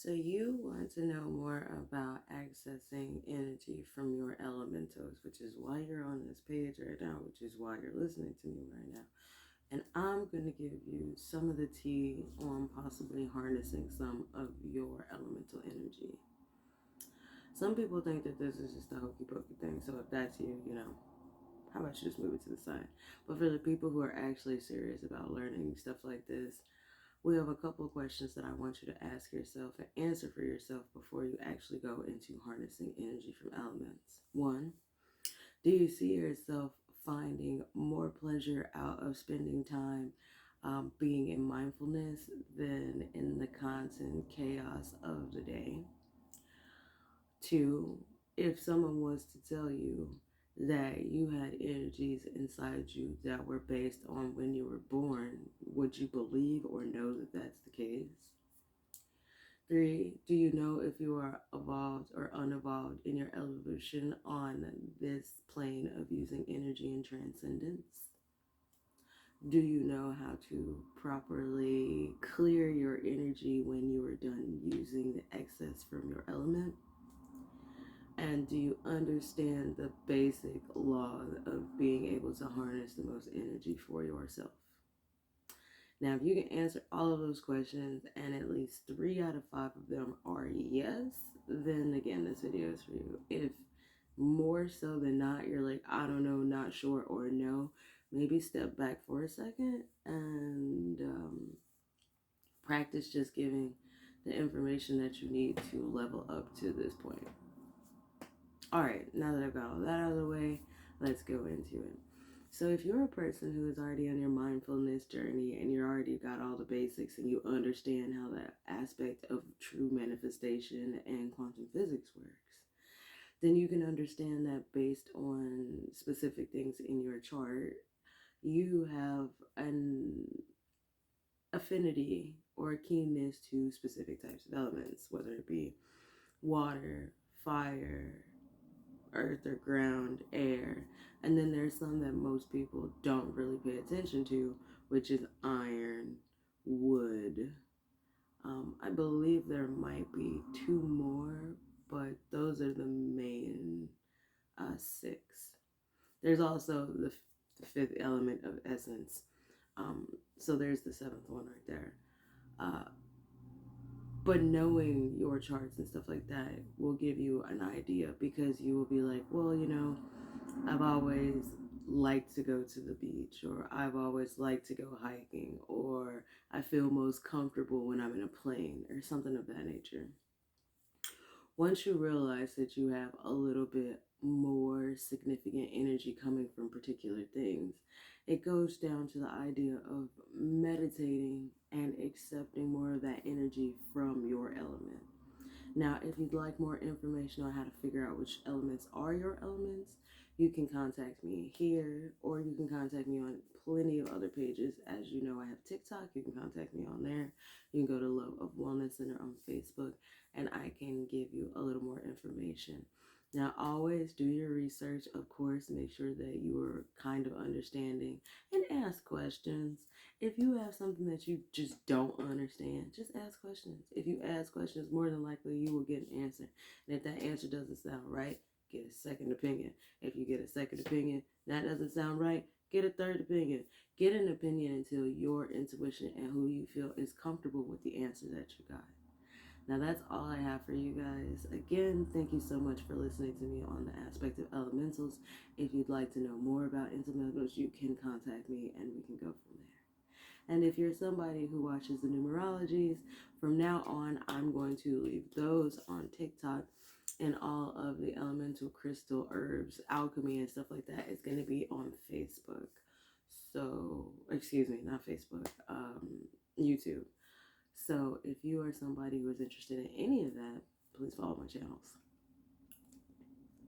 So you want to know more about accessing energy from your elementals, which is why you're on this page right now, which is why you're listening to me right now. And I'm going to give you some of the tea on possibly harnessing some of your elemental energy. Some people think that this is just a hokey pokey thing. So if that's you, how about you just move it to the side? But for the people who are actually serious about learning stuff like this, we have a couple of questions that I want you to ask yourself and answer for yourself before you actually go into harnessing energy from elements. One, do you see yourself finding more pleasure out of spending time being in mindfulness than in the constant chaos of the day? Two, if someone was to tell you that you had energies inside you that were based on when you were born, would you believe or know that that's the case? Three, do you know if you are evolved or unevolved in your evolution on this plane of using energy and transcendence? Do you know how to properly clear your energy when you are done using the excess from your element? And do you understand the basic law of being able to harness the most energy for yourself? Now, if you can answer all of those questions and at least 3 out of 5 of them are yes, then again, this video is for you. If more so than not, you're like, I don't know, not sure, or no, maybe step back for a second and practice just giving the information that you need to level up to this point. All right, now that I've got all that out of the way, let's go into it. So if you're a person who is already on your mindfulness journey and you're already got all the basics and you understand how that aspect of true manifestation and quantum physics works, then you can understand that based on specific things in your chart, you have an affinity or a keenness to specific types of elements, whether it be water, fire, earth or ground, air. And then there's some that most people don't really pay attention to, which is iron, wood. I believe there might be 2 more, but those are the main 6. There's also the 5th element of essence. So there's the 7th one right there. But knowing your charts and stuff like that will give you an idea, because you will be like, well, I've always liked to go to the beach, or I've always liked to go hiking, or I feel most comfortable when I'm in a plane, or something of that nature. Once you realize that you have a little bit more significant energy coming from particular things, it goes down to the idea of meditating and accepting more of that energy from your element. Now, if you'd like more information on how to figure out which elements are your elements, you can contact me here, or you can contact me on plenty of other pages. As you know, I have TikTok. You can contact me on there. You can go to L.O.V.E Wellness Center on Facebook, and I can give you a little more information. Now, always do your research, of course. Make sure that you are kind of understanding and ask questions. If you have something that you just don't understand, just ask questions. If you ask questions, more than likely you will get an answer. And if that answer doesn't sound right, get a second opinion. If you get a second opinion, that doesn't sound right, get a third opinion. Get an opinion until your intuition and who you feel is comfortable with the answer that you got. Now that's all I have for you guys. Again, thank you so much for listening to me on the aspect of elementals. If you'd like to know more about elementals, you can contact me and we can go from there. And if you're somebody who watches the numerologies, from now on, I'm going to leave those on TikTok, and all of the elemental crystal herbs, alchemy, and stuff like that is going to be on Facebook. So, excuse me, not Facebook, YouTube. So if you are somebody who is interested in any of that, please follow my channels.